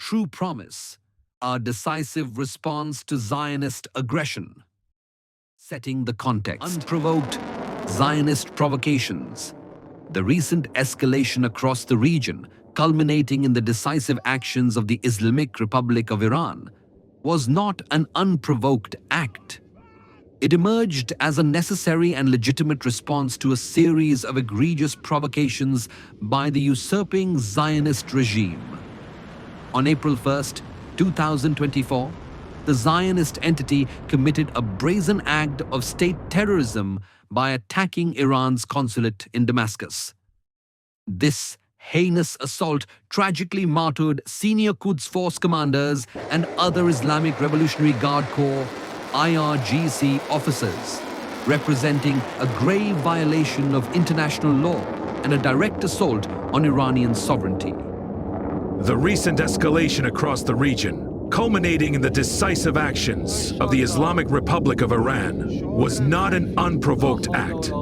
True Promise, a decisive response to Zionist aggression. Setting the context. Unprovoked Zionist provocations. The recent escalation across the region, culminating in the decisive actions of the Islamic Republic of Iran, was not an unprovoked act. It emerged as a necessary and legitimate response to a series of egregious provocations by the usurping Zionist regime. On April 1st, 2024, the Zionist entity committed a brazen act of state terrorism by attacking Iran's consulate in Damascus. This heinous assault tragically martyred senior Quds Force commanders and other Islamic Revolutionary Guard Corps (IRGC) officers, representing a grave violation of international law and a direct assault on Iranian sovereignty. The recent escalation across the region, culminating in the decisive actions of the Islamic Republic of Iran, was not an unprovoked act.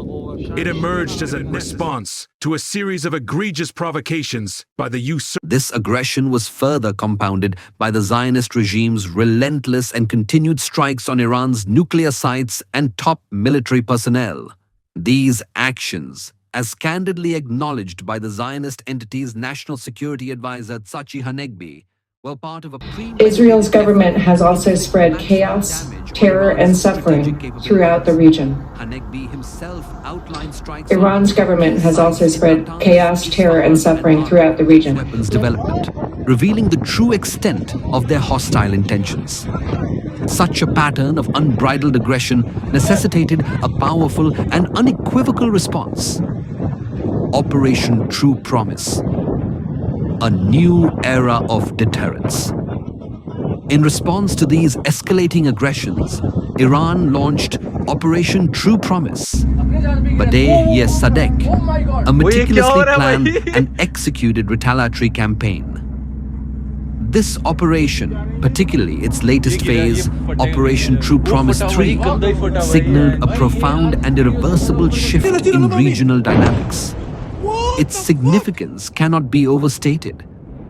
It emerged as a response to a series of egregious provocations by the usurper. This aggression was further compounded by the Zionist regime's relentless and continued strikes on Iran's nuclear sites and top military personnel. These actions, as candidly acknowledged by the Zionist entity's National Security Advisor Tsachi Hanegbi, were part of a Israel's government has also spread chaos, terror, and suffering throughout the region. Hanegbi himself outlined strikes. Iran's government has also spread chaos, terror, and suffering throughout the region. Weapons development, revealing the true extent of their hostile intentions. Such a pattern of unbridled aggression necessitated a powerful and unequivocal response. Operation True Promise. A new era of deterrence. In response to these escalating aggressions, Iran launched Operation True Promise, Badeh-e Sadek, a meticulously planned and executed retaliatory campaign. This operation, particularly its latest phase, Operation True Promise 3, signaled a profound and irreversible shift in regional dynamics. Its significance cannot be overstated,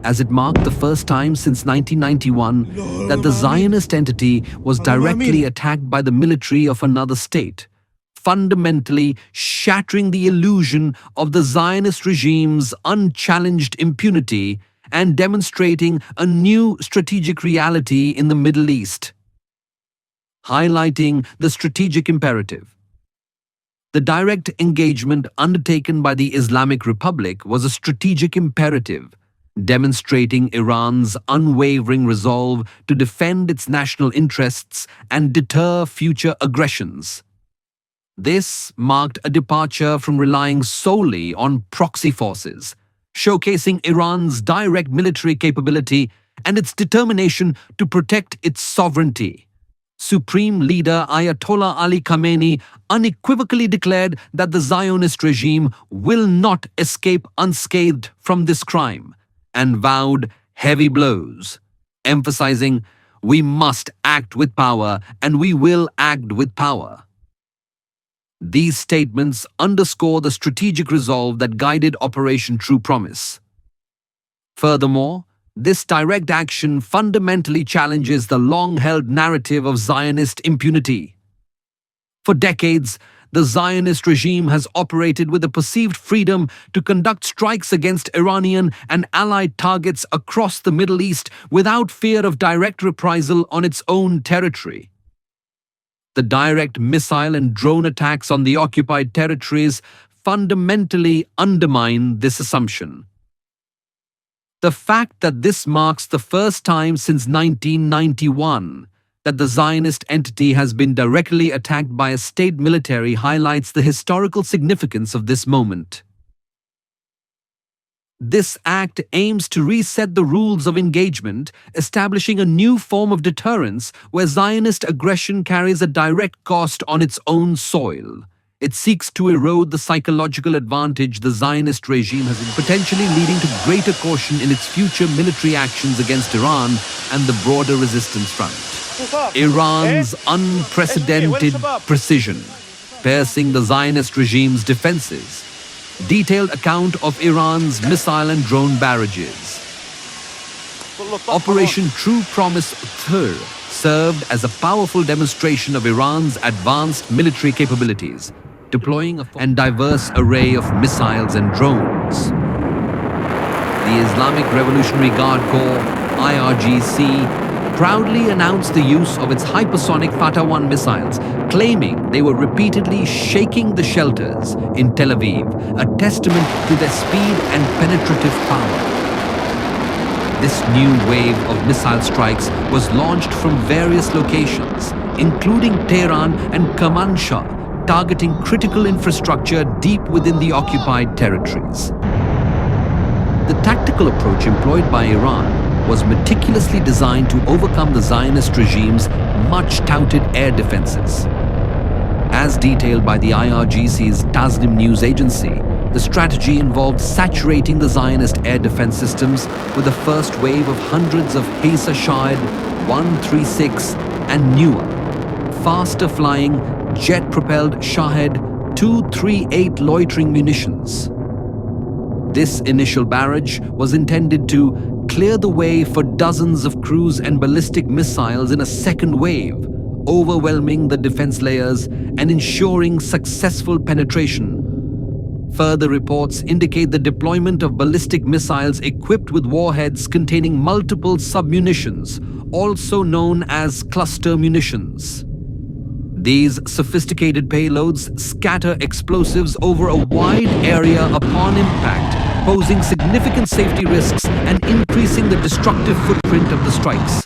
as it marked the first time since 1991 that the Zionist entity was directly attacked by the military of another state, fundamentally shattering the illusion of the Zionist regime's unchallenged impunity and demonstrating a new strategic reality in the Middle East. Highlighting the strategic imperative. The direct engagement undertaken by the Islamic Republic was a strategic imperative, demonstrating Iran's unwavering resolve to defend its national interests and deter future aggressions. This marked a departure from relying solely on proxy forces, showcasing Iran's direct military capability and its determination to protect its sovereignty. Supreme Leader Ayatollah Ali Khamenei unequivocally declared that the Zionist regime will not escape unscathed from this crime and vowed heavy blows, emphasizing, "We must act with power and we will act with power." These statements underscore the strategic resolve that guided Operation True Promise. Furthermore, this direct action fundamentally challenges the long-held narrative of Zionist impunity. For decades, the Zionist regime has operated with a perceived freedom to conduct strikes against Iranian and allied targets across the Middle East without fear of direct reprisal on its own territory. The direct missile and drone attacks on the occupied territories fundamentally undermine this assumption. The fact that this marks the first time since 1991 that the Zionist entity has been directly attacked by a state military highlights the historical significance of this moment. This act aims to reset the rules of engagement, establishing a new form of deterrence where Zionist aggression carries a direct cost on its own soil. It seeks to erode the psychological advantage the Zionist regime has, potentially leading to greater caution in its future military actions against Iran and the broader resistance front. Iran's unprecedented precision, piercing the Zionist regime's defenses. Detailed account of Iran's missile and drone barrages. Operation True Promise 3 served as a powerful demonstration of Iran's advanced military capabilities, deploying a diverse array of missiles and drones. The Islamic Revolutionary Guard Corps, IRGC, proudly announced the use of its hypersonic Fatah 1 missiles, claiming they were repeatedly shaking the shelters in Tel Aviv, a testament to their speed and penetrative power. This new wave of missile strikes was launched from various locations, including Tehran and Kermanshah, targeting critical infrastructure deep within the occupied territories. The tactical approach employed by Iran was meticulously designed to overcome the Zionist regime's much-touted air defenses. As detailed by the IRGC's Tasnim news agency, the strategy involved saturating the Zionist air defense systems with a first wave of hundreds of Haysa Shahid 136 and newer, faster-flying, jet-propelled Shahed 238 loitering munitions. This initial barrage was intended to clear the way for dozens of cruise and ballistic missiles in a second wave, overwhelming the defense layers and ensuring successful penetration. Further reports indicate the deployment of ballistic missiles equipped with warheads containing multiple submunitions, also known as cluster munitions. These sophisticated payloads scatter explosives over a wide area upon impact, posing significant safety risks and increasing the destructive footprint of the strikes.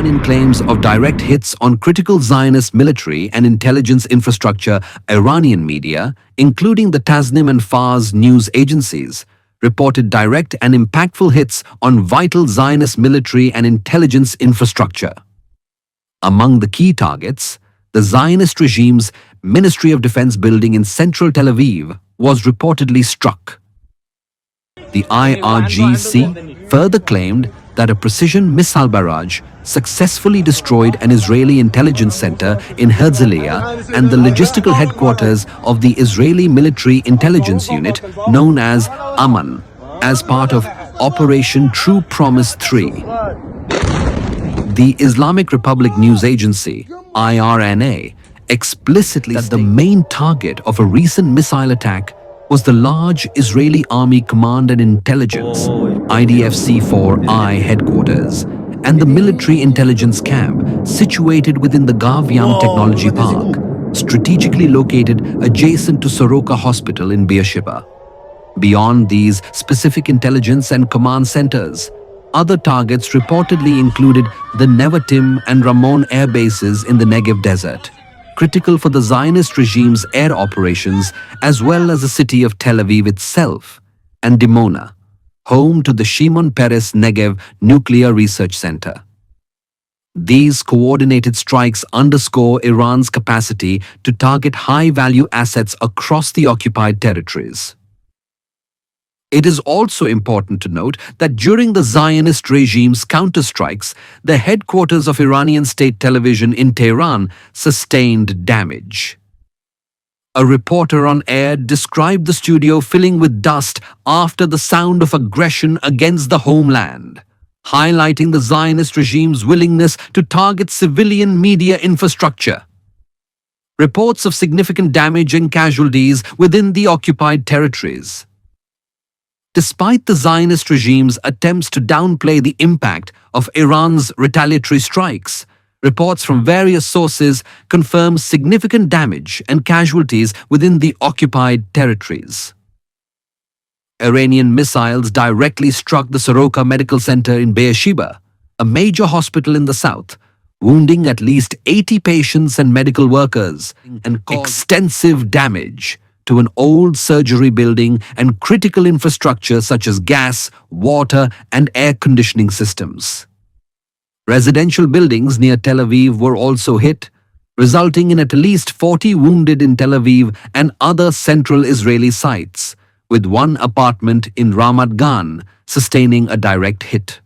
Iranian claims of direct hits on critical Zionist military and intelligence infrastructure. Iranian media, including the Tasnim and Fars news agencies, reported direct and impactful hits on vital Zionist military and intelligence infrastructure. Among the key targets, the Zionist regime's Ministry of Defense building in central Tel Aviv was reportedly struck. The IRGC further claimed that a precision missile barrage successfully destroyed an Israeli intelligence center in Herzliya and the logistical headquarters of the Israeli military intelligence unit known as Aman, as part of Operation True Promise 3. The Islamic Republic News Agency, IRNA, explicitly said that the main target of a recent missile attack was the large Israeli Army Command and Intelligence (IDF C4I) headquarters and the military intelligence camp situated within the Gavyam Technology Park, strategically located adjacent to Soroka Hospital in Beersheba. Beyond these specific intelligence and command centers, other targets reportedly included the Nevatim and Ramon air bases in the Negev desert, critical for the Zionist regime's air operations, as well as the city of Tel Aviv itself, and Dimona, home to the Shimon Peres Negev Nuclear Research Center. These coordinated strikes underscore Iran's capacity to target high-value assets across the occupied territories. It is also important to note that during the Zionist regime's counterstrikes, the headquarters of Iranian state television in Tehran sustained damage. A reporter on air described the studio filling with dust after the sound of aggression against the homeland, highlighting the Zionist regime's willingness to target civilian media infrastructure. reports of significant damage and casualties within the occupied territories. Despite the Zionist regime's attempts to downplay the impact of Iran's retaliatory strikes, reports from various sources confirm significant damage and casualties within the occupied territories. Iranian missiles directly struck the Soroka Medical Center in Beersheba, a major hospital in the south, wounding at least 80 patients and medical workers, and caused extensive damage to an old surgery building and critical infrastructure such as gas, water, and air conditioning systems. Residential buildings near Tel Aviv were also hit, resulting in at least 40 wounded in Tel Aviv and other central Israeli sites, with one apartment in Ramat Gan sustaining a direct hit.